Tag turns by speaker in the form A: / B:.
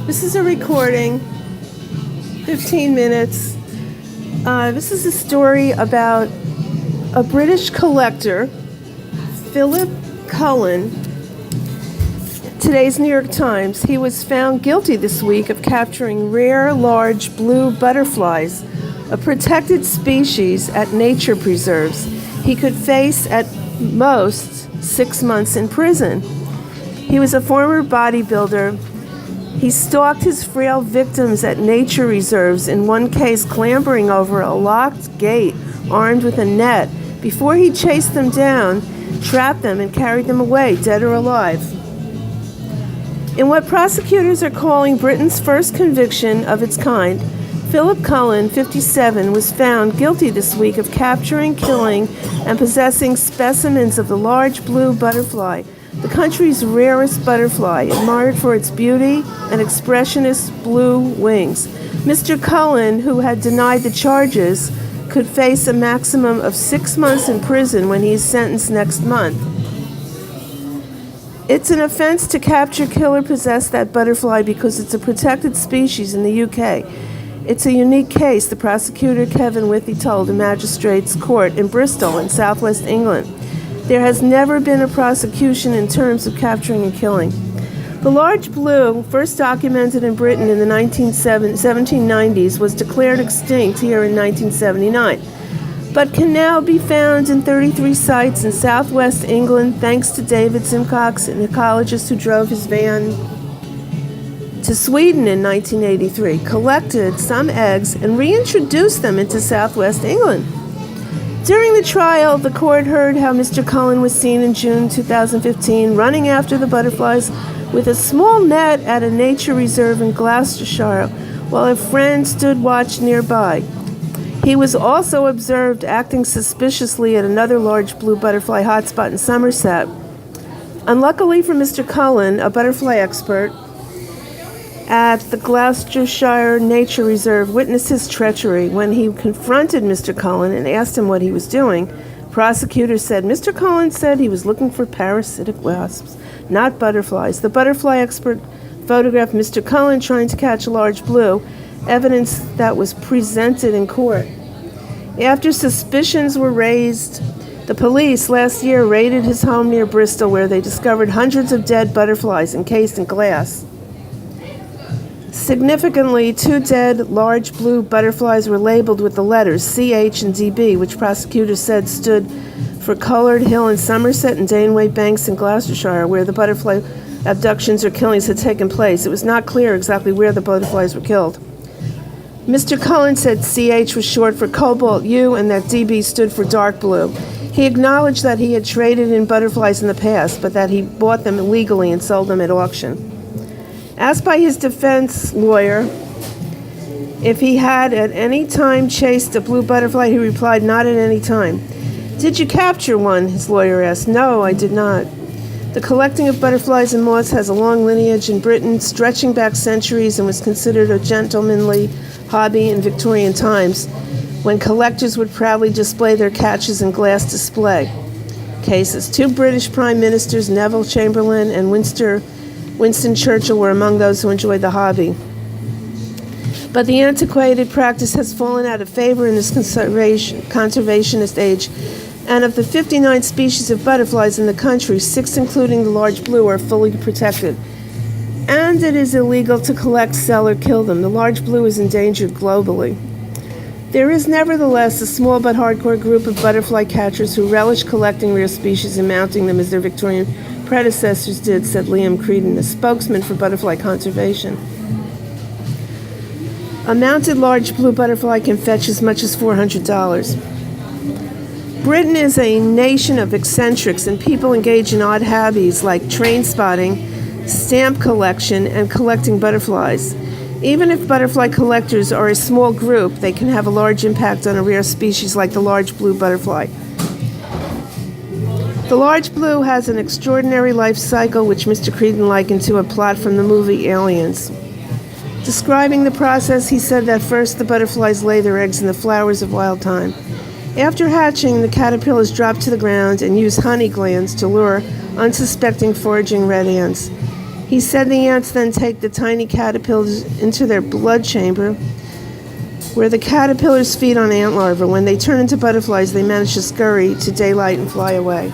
A: This is a recording, 15 minutes. This is a story about a British collector, Philip Cullen. Today's New York Times. He was found guilty this week of capturing rare, large blue butterflies, a protected species at nature preserves. He could face at most 6 months in prison. He was a former bodybuilder. He stalked his frail victims at nature reserves, in one case clambering over a locked gate armed with a net, before he chased them down, trapped them, and carried them away, dead or alive. In what prosecutors are calling Britain's first conviction of its kind, Philip Cullen, 57, was found guilty this week of capturing, killing, and possessing specimens of the large blue butterfly, the country's rarest butterfly, admired for its beauty and expressionist blue wings. Mr. Cullen, who had denied the charges, could face a maximum of 6 months in prison when he is sentenced next month. It's an offense to capture, kill, or possess that butterfly because it's a protected species in the UK. It's a unique case, the prosecutor Kevin Withy told a magistrate's court in Bristol in southwest England. There has never been a prosecution in terms of capturing and killing. The large blue, first documented in Britain in the 1790s, was declared extinct here in 1979, but can now be found in 33 sites in southwest England thanks to David Simcox, an ecologist who drove his van to Sweden in 1983, collected some eggs, and reintroduced them into southwest England. During the trial, the court heard how Mr. Cullen was seen in June 2015 running after the butterflies with a small net at a nature reserve in Gloucestershire, while a friend stood watch nearby. He was also observed acting suspiciously at another large blue butterfly hotspot in Somerset. Unluckily for Mr. Cullen, a butterfly expert at the Gloucestershire Nature Reserve witnessed his treachery. When he confronted Mr. Cullen and asked him what he was doing, prosecutors said Mr. Cullen said he was looking for parasitic wasps, not butterflies. The butterfly expert photographed Mr. Cullen trying to catch a large blue, evidence that was presented in court. After suspicions were raised, the police last year raided his home near Bristol, where they discovered hundreds of dead butterflies encased in glass. Significantly, 2 dead large blue butterflies were labeled with the letters CH and DB, which prosecutors said stood for Coloured Hill in Somerset and Daneway Banks in Gloucestershire, where the butterfly abductions or killings had taken place. It was not clear exactly where the butterflies were killed. Mr. Cullen said CH was short for Cobalt U and that DB stood for dark blue. He acknowledged that he had traded in butterflies in the past, but that he bought them illegally and sold them at auction. Asked by his defense lawyer if he had at any time chased a blue butterfly, he replied, "Not at any time." "Did you capture one?" his lawyer asked. "No, I did not." The collecting of butterflies and moths has a long lineage in Britain, stretching back centuries, and was considered a gentlemanly hobby in Victorian times, when collectors would proudly display their catches in glass display cases. 2 British prime ministers, Neville Chamberlain and Winston Churchill, were among those who enjoyed the hobby. But the antiquated practice has fallen out of favor in this conservationist age, and of the 59 species of butterflies in the country, 6, including the large blue, are fully protected. And it is illegal to collect, sell, or kill them. The large blue is endangered globally. There is nevertheless a small but hardcore group of butterfly catchers who relish collecting rare species and mounting them as their Victorian predecessors did, said Liam Creedon, a spokesman for butterfly conservation. A mounted large blue butterfly can fetch as much as $400. Britain is a nation of eccentrics, and people engage in odd hobbies like train spotting, stamp collection, and collecting butterflies. Even if butterfly collectors are a small group, they can have a large impact on a rare species like the large blue butterfly. The large blue has an extraordinary life cycle, which Mr. Creedon likened to a plot from the movie Aliens. Describing the process, he said that first the butterflies lay their eggs in the flowers of wild thyme. After hatching, the caterpillars drop to the ground and use honey glands to lure unsuspecting foraging red ants. He said the ants then take the tiny caterpillars into their blood chamber, where the caterpillars feed on ant larvae. When they turn into butterflies, they manage to scurry to daylight and fly away.